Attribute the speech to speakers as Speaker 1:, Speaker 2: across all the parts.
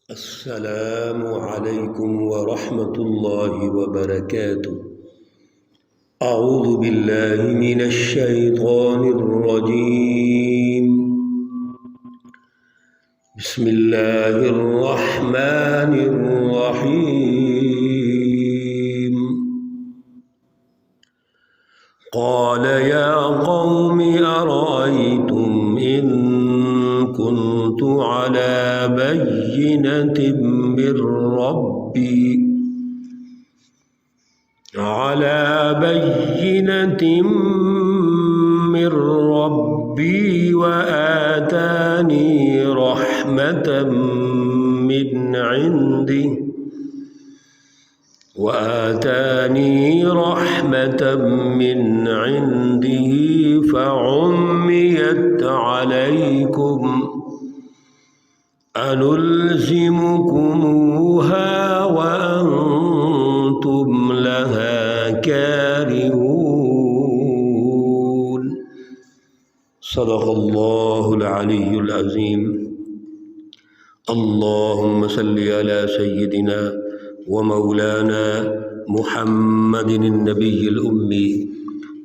Speaker 1: السلام علیکم ورحمۃ اللہ وبرکاتہ۔ اعوذ باللہ من الشیطان الرجیم، بسم اللہ الرحمن الرحیم۔ قال یا قوم ارأیتم ان كنت على بينة من ربي وآتاني رحمة من عنده فعميت عليكم أنلزمكموها وأنتم لها كارهون۔ صدق الله العلي العظيم۔ اللهم صل على سيدنا ومولانا محمد النبي الأمي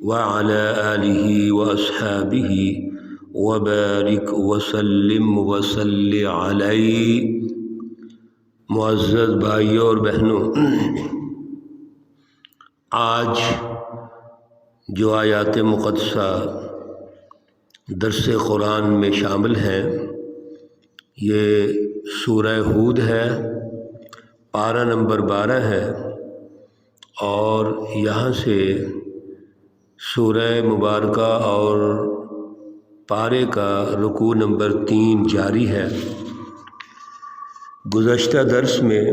Speaker 1: وعلى آله وأصحابه وبارک وسلم وصل علیہ۔ معزز بھائیوں اور بہنوں، آج جو آیات مقدسہ درس قرآن میں شامل ہیں یہ سورہ ہود ہے، پارہ نمبر 12 ہے، اور یہاں سے سورہ مبارکہ اور پارے کا رکوع نمبر 3 جاری ہے۔ گزشتہ درس میں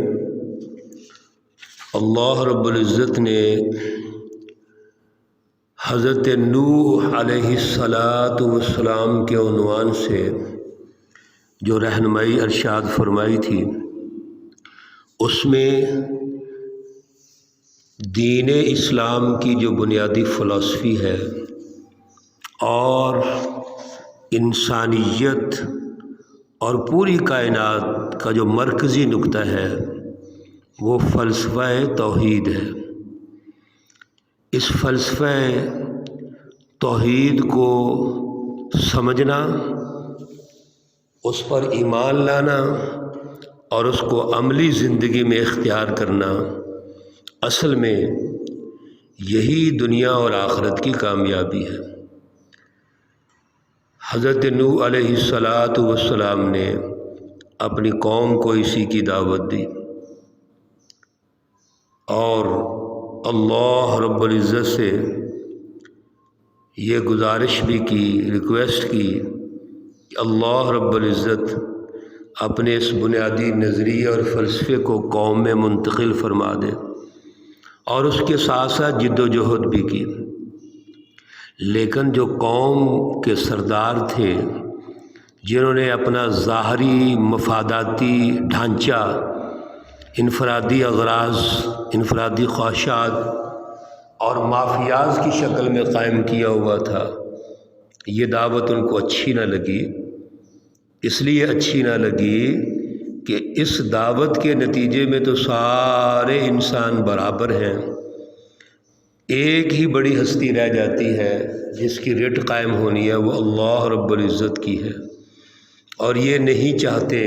Speaker 1: اللہ رب العزت نے حضرت نوح علیہ السلام کے عنوان سے جو رہنمائی ارشاد فرمائی تھی، اس میں دین اسلام کی جو بنیادی فلسفی ہے اور انسانیت اور پوری کائنات کا جو مرکزی نقطہ ہے وہ فلسفہ توحید ہے۔ اس فلسفہ توحید کو سمجھنا، اس پر ایمان لانا اور اس کو عملی زندگی میں اختیار کرنا، اصل میں یہی دنیا اور آخرت کی کامیابی ہے۔ حضرت نوح علیہ السلام نے اپنی قوم کو اسی کی دعوت دی، اور اللہ رب العزت سے یہ گزارش بھی کی، ریکویسٹ کی کہ اللہ رب العزت اپنے اس بنیادی نظریے اور فلسفے کو قوم میں منتقل فرما دے، اور اس کے ساتھ ساتھ جد و جہد بھی کی۔ لیکن جو قوم کے سردار تھے، جنہوں نے اپنا ظاہری مفاداتی ڈھانچہ، انفرادی اغراض، انفرادی خواہشات اور مافیاز کی شکل میں قائم کیا ہوا تھا، یہ دعوت ان کو اچھی نہ لگی۔ اس لیے اچھی نہ لگی کہ اس دعوت کے نتیجے میں تو سارے انسان برابر ہیں، ایک ہی بڑی ہستی رہ جاتی ہے جس کی رٹ قائم ہونی ہے، وہ اللہ رب العزت کی ہے۔ اور یہ نہیں چاہتے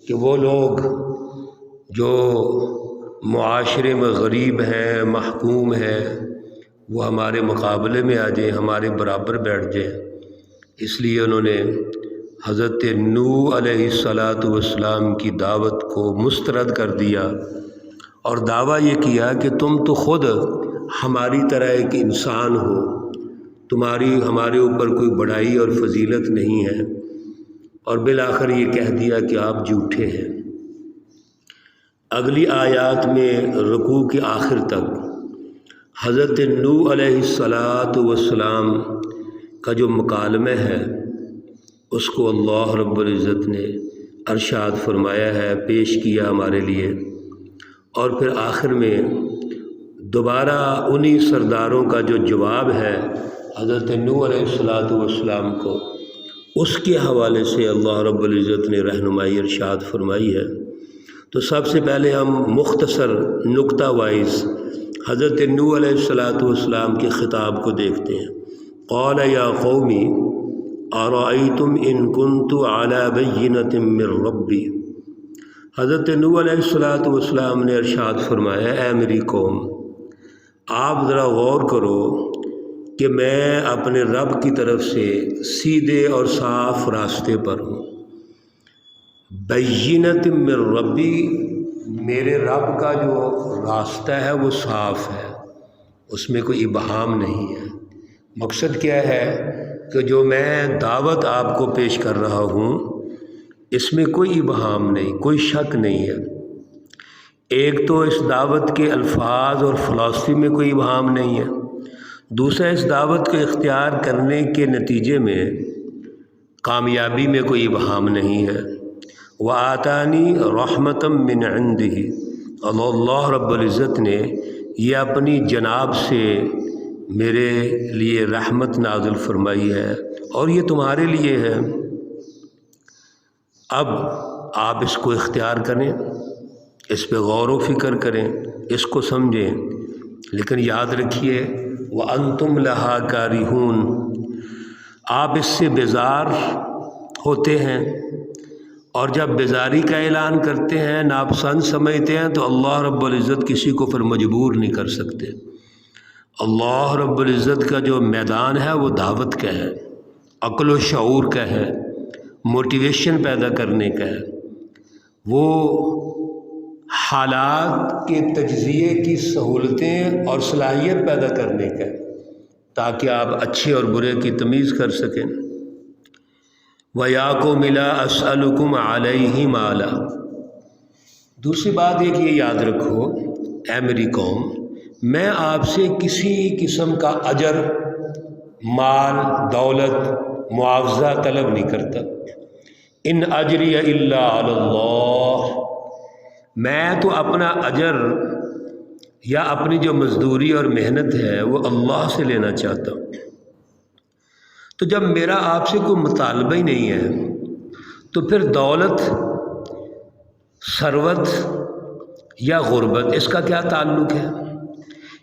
Speaker 1: کہ وہ لوگ جو معاشرے میں غریب ہیں، محکوم ہیں، وہ ہمارے مقابلے میں آ جائیں، ہمارے برابر بیٹھ جائیں۔ اس لیے انہوں نے حضرت نوح علیہ السلام کی دعوت کو مسترد کر دیا، اور دعویٰ یہ کیا کہ تم تو خود ہماری طرح ایک انسان ہو، تمہاری ہمارے اوپر کوئی بڑائی اور فضیلت نہیں ہے، اور بالآخر یہ کہہ دیا کہ آپ جھوٹے ہیں۔ اگلی آیات میں رکوع کے آخر تک حضرت نوح علیہ السلام کا جو مکالمہ ہے اس کو اللہ رب العزت نے ارشاد فرمایا ہے، پیش کیا ہمارے لیے، اور پھر آخر میں دوبارہ انہی سرداروں کا جو جواب ہے حضرت نوح علیہ السلام کو، اس کے حوالے سے اللہ رب العزت نے رہنمائی ارشاد فرمائی ہے۔ تو سب سے پہلے ہم مختصر نقطہ وائز حضرت نوح علیہ السلام کے خطاب کو دیکھتے ہیں۔ قال یا قومی ارأیتم ان کنت علی بینۃ من ربی، حضرت نوح علیہ السلام نے ارشاد فرمایا، اے میری قوم، آپ ذرا غور کرو کہ میں اپنے رب کی طرف سے سیدھے اور صاف راستے پر ہوں۔ بینۃ من ربی، میرے رب کا جو راستہ ہے وہ صاف ہے، اس میں کوئی ابہام نہیں ہے۔ مقصد کیا ہے کہ جو میں دعوت آپ کو پیش کر رہا ہوں اس میں کوئی ابہام نہیں، کوئی شک نہیں ہے۔ ایک تو اس دعوت کے الفاظ اور فلسفی میں کوئی ابہام نہیں ہے، دوسرا اس دعوت کو اختیار کرنے کے نتیجے میں کامیابی میں کوئی ابہام نہیں ہے۔ وآتانی رحمتا من عندہ، اللہ رب العزت نے یہ اپنی جناب سے میرے لیے رحمت نازل فرمائی ہے اور یہ تمہارے لیے ہے۔ اب آپ اس کو اختیار کریں، اس پہ غور و فکر کریں، اس کو سمجھیں، لیکن یاد رکھیے وَأَنْتُمْ لَهَا كَارِهُونَ، آپ اس سے بیزار ہوتے ہیں، اور جب بیزاری کا اعلان کرتے ہیں، ناپسند سمجھتے ہیں، تو اللہ رب العزت کسی کو پھر مجبور نہیں کر سکتے۔ اللہ رب العزت کا جو میدان ہے وہ دعوت کا ہے، عقل و شعور کا ہے، موٹیویشن پیدا کرنے کا ہے، وہ حالات کے تجزیے کی سہولتیں اور صلاحیت پیدا کرنے کا ہے تاکہ آپ اچھے اور برے کی تمیز کر سکیں۔ وَيَا ملا أَسْأَلُكُمْ عَلَيْهِ مَالًا، دوسری بات یہ کہ یہ یاد رکھو اے میری قوم، میں آپ سے کسی قسم کا اجر، مال، دولت، معاوضہ طلب نہیں کرتا۔ ان اجری الا علی اللہ، میں تو اپنا اجر یا اپنی جو مزدوری اور محنت ہے وہ اللہ سے لینا چاہتا ہوں۔ تو جب میرا آپ سے کوئی مطالبہ ہی نہیں ہے تو پھر دولت، ثروت یا غربت، اس کا کیا تعلق ہے؟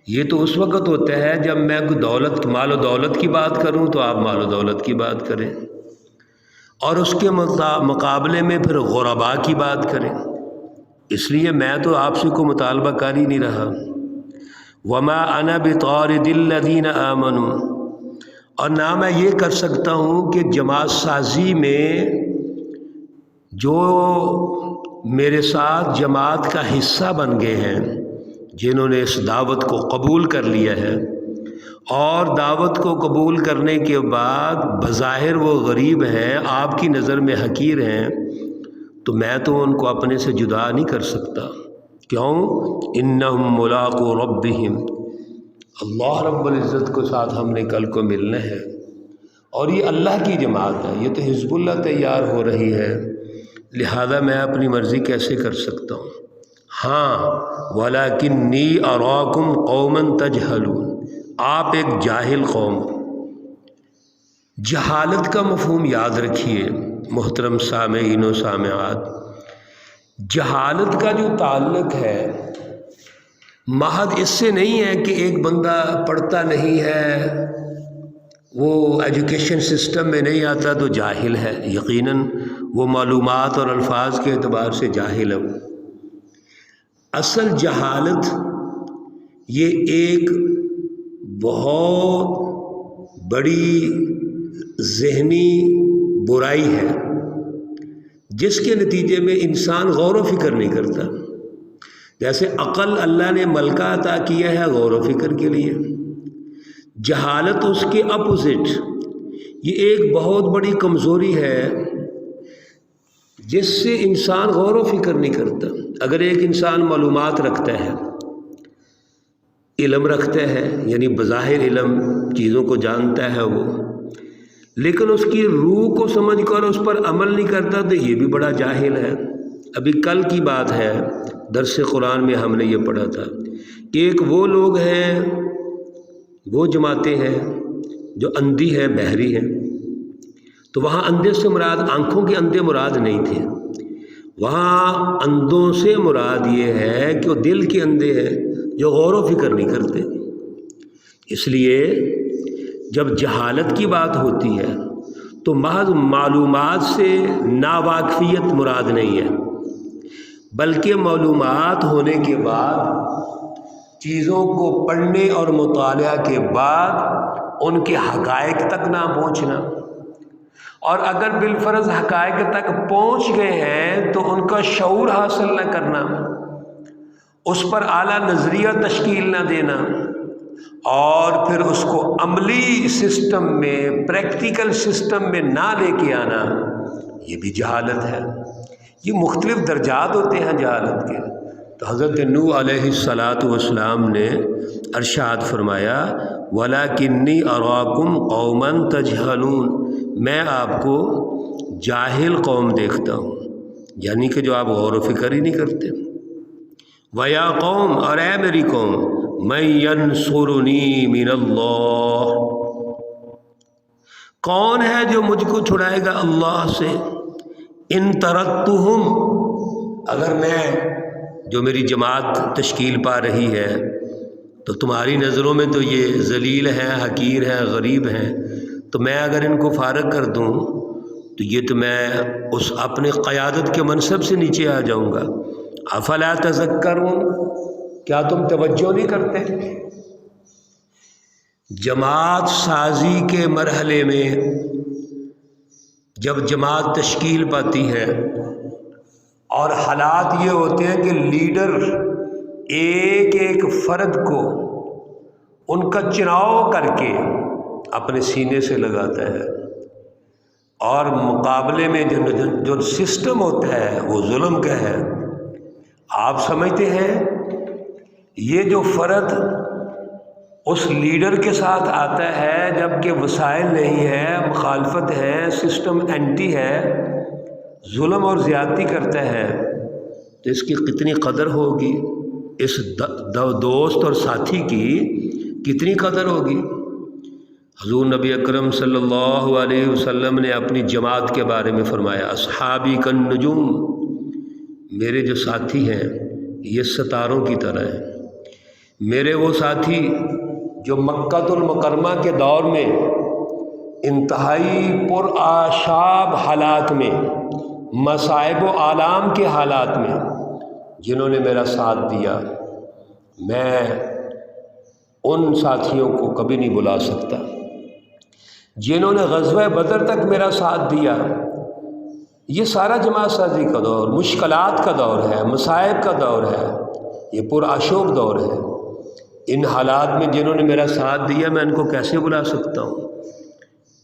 Speaker 1: یہ تو اس وقت ہوتا ہے جب میں کوئی دولت، مال و دولت کی بات کروں تو آپ مال و دولت کی بات کریں، اور اس کے مقابلے میں پھر غرباء کی بات کریں۔ اس لیے میں تو آپ سے کوئی مطالبہ کر ہی نہیں رہا۔ وما انا بطارد الذین آمنوا، اور نہ میں یہ کر سکتا ہوں کہ جماعت سازی میں جو میرے ساتھ جماعت کا حصہ بن گئے ہیں، جنہوں نے اس دعوت کو قبول کر لیا ہے، اور دعوت کو قبول کرنے کے بعد بظاہر وہ غریب ہیں، آپ کی نظر میں حقیر ہیں، تو میں تو ان کو اپنے سے جدا نہیں کر سکتا۔ کیوں؟ انہم ملاقو ربہم، اللہ رب العزت کو ساتھ ہم نے کل کو ملنا ہے، اور یہ اللہ کی جماعت ہے، یہ تو حزب اللہ تیار ہو رہی ہے، لہذا میں اپنی مرضی کیسے کر سکتا ہوں؟ ہاں وَلَكِنِّي أَرَاكُمْ قَوْمًا تَجْهَلُونَ، آپ ایک جاہل قوم۔ جہالت کا مفہوم یاد رکھیے محترم سامعین و سامعات، جہالت کا جو تعلق ہے محض اس سے نہیں ہے کہ ایک بندہ پڑھتا نہیں ہے، وہ ایجوکیشن سسٹم میں نہیں آتا تو جاہل ہے۔ یقیناً وہ معلومات اور الفاظ کے اعتبار سے جاہل ہے۔ اصل جہالت یہ ایک بہت بڑی ذہنی برائی ہے جس کے نتیجے میں انسان غور و فکر نہیں کرتا۔ جیسے عقل اللہ نے ملکہ عطا کیا ہے غور و فکر کے لیے، جہالت اس کے اپوزٹ، یہ ایک بہت بڑی کمزوری ہے جس سے انسان غور و فکر نہیں کرتا۔ اگر ایک انسان معلومات رکھتا ہے، علم رکھتا ہے، یعنی بظاہر علم، چیزوں کو جانتا ہے وہ، لیکن اس کی روح کو سمجھ کر اس پر عمل نہیں کرتا تو یہ بھی بڑا جاہل ہے۔ ابھی کل کی بات ہے، درس قرآن میں ہم نے یہ پڑھا تھا کہ ایک وہ لوگ ہیں، وہ جماعتیں ہیں جو اندھی ہیں، بہری ہیں، تو وہاں اندھے سے مراد آنکھوں کے اندھے مراد نہیں تھے، وہاں اندھوں سے مراد یہ ہے کہ وہ دل کے اندھے ہیں جو غور و فکر نہیں کرتے۔ اس لیے جب جہالت کی بات ہوتی ہے تو محض معلومات سے ناواقفیت مراد نہیں ہے، بلکہ معلومات ہونے کے بعد چیزوں کو پڑھنے اور مطالعہ کے بعد ان کے حقائق تک نہ پہنچنا، اور اگر بالفرض حقائق تک پہنچ گئے ہیں تو ان کا شعور حاصل نہ کرنا، اس پر اعلیٰ نظریہ تشکیل نہ دینا، اور پھر اس کو عملی سسٹم میں، پریکٹیکل سسٹم میں نہ لے کے آنا، یہ بھی جہالت ہے۔ یہ مختلف درجات ہوتے ہیں جہالت کے۔ تو حضرت نوح علیہ السلام نے ارشاد فرمایا وَلَكِنِّي أَرَاكُمْ قَوْمًا تَجْهَلُونَ، میں آپ کو جاہل قوم دیکھتا ہوں، یعنی کہ جو آپ غور و فکر ہی نہیں کرتے۔ وَيَا قوم، اور اے میری قوم، مَن يَنصُرُنِي مِنَ اللَّهِ، کون ہے جو مجھ کو چھڑائے گا اللہ سے؟ ان ترکتہم، اگر میں، جو میری جماعت تشکیل پا رہی ہے تو تمہاری نظروں میں تو یہ ذلیل ہیں، حقیر ہیں، غریب ہیں، تو میں اگر ان کو فارغ کر دوں تو یہ تو میں اس اپنے قیادت کے منصب سے نیچے آ جاؤں گا۔ افلا تذکرون، کیا تم توجہ نہیں کرتے؟ جماعت سازی کے مرحلے میں جب جماعت تشکیل پاتی ہے اور حالات یہ ہوتے ہیں کہ لیڈر ایک ایک فرد کو ان کا چناؤ کر کے اپنے سینے سے لگاتا ہے، اور مقابلے میں جو سسٹم ہوتا ہے وہ ظلم کا ہے۔ آپ سمجھتے ہیں یہ جو فرد اس لیڈر کے ساتھ آتا ہے جبکہ وسائل نہیں ہے، مخالفت ہے، سسٹم اینٹی ہے، ظلم اور زیادتی کرتا ہے، تو اس کی کتنی قدر ہوگی؟ اس دوست اور ساتھی کی کتنی قدر ہوگی؟ حضور نبی اکرم صلی اللہ علیہ وسلم نے اپنی جماعت کے بارے میں فرمایا اصحابی کالنجوم، میرے جو ساتھی ہیں یہ ستاروں کی طرح ہیں۔ میرے وہ ساتھی جو مکہ المکرمہ کے دور میں انتہائی پرآشاب حالات میں، مصائب و آلام کے حالات میں جنہوں نے میرا ساتھ دیا، میں ان ساتھیوں کو کبھی نہیں بلا سکتا۔ جنہوں نے غزوہ بدر تک میرا ساتھ دیا، یہ سارا جماعت سازی کا دور، مشکلات کا دور ہے، مصائب کا دور ہے، یہ پرآشوب دور ہے۔ ان حالات میں جنہوں نے میرا ساتھ دیا میں ان کو کیسے بلا سکتا ہوں؟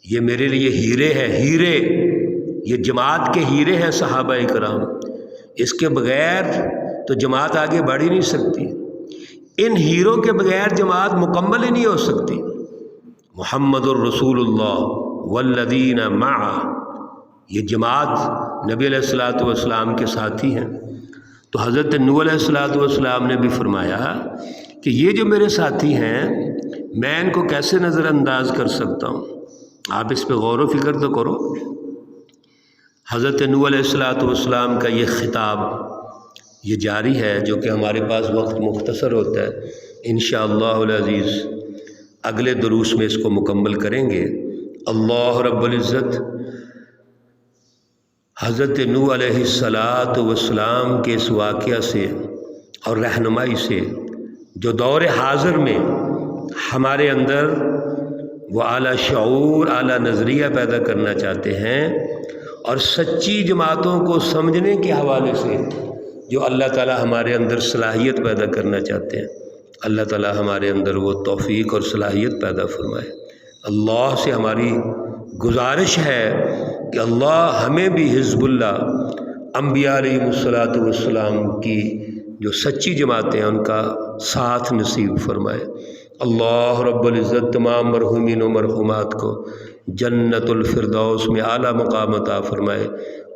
Speaker 1: یہ میرے لیے ہیرے ہیں، ہیرے، یہ جماعت کے ہیرے ہیں صحابہ کرام، اس کے بغیر تو جماعت آگے بڑھ ہی نہیں سکتی، ان ہیروں کے بغیر جماعت مکمل ہی نہیں ہو سکتی۔ محمد الرسول اللہ والذین معہ، یہ جماعت نبی علیہ الصلوۃ والسلام کے ساتھی ہیں۔ تو حضرت نوح علیہ الصلوۃ والسلام نے بھی فرمایا کہ یہ جو میرے ساتھی ہیں میں ان کو کیسے نظر انداز کر سکتا ہوں؟ آپ اس پہ غور و فکر تو کرو۔ حضرت نوح علیہ الصلوۃ والسلام کا یہ خطاب یہ جاری ہے، جو کہ ہمارے پاس وقت مختصر ہوتا ہے، انشاءاللہ العزیز اگلے دروس میں اس کو مکمل کریں گے۔ اللہ رب العزت حضرت نوح علیہ السلام کے اس واقعہ سے اور رہنمائی سے جو دور حاضر میں ہمارے اندر وہ اعلیٰ شعور، اعلیٰ نظریہ پیدا کرنا چاہتے ہیں، اور سچی جماعتوں کو سمجھنے کے حوالے سے جو اللہ تعالیٰ ہمارے اندر صلاحیت پیدا کرنا چاہتے ہیں، اللہ تعالیٰ ہمارے اندر وہ توفیق اور صلاحیت پیدا فرمائے۔ اللہ سے ہماری گزارش ہے کہ اللہ ہمیں بھی حزب اللہ، انبیاء علیہ الصلوۃ والسلام کی جو سچی جماعتیں ہیں ان کا ساتھ نصیب فرمائے۔ اللہ رب العزت تمام مرحومین و مرحومات کو جنت الفردوس میں اعلیٰ مقام عطا فرمائے۔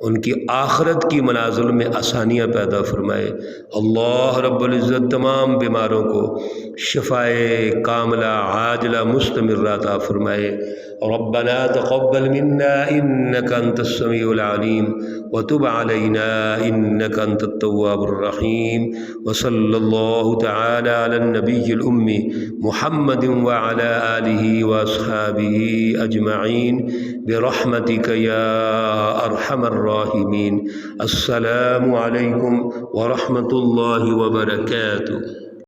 Speaker 1: ان کی آخرت کی منازل میں آسانیاں پیدا فرمائے۔ اللہ رب العزت تمام بیماروں کو شفائے کاملہ عاجلہ مستمرہ عطا فرمائے۔ ربنا تقبل منا انك انت السميع العليم وتب علينا انك انت التواب الرحيم وصلى الله تعالى على النبي الأمي محمد وعلى آله واصحابه اجمعين برحمتك يا ارحم الراحمين۔ السلام علیکم ورحمۃ اللہ وبرکاتہ۔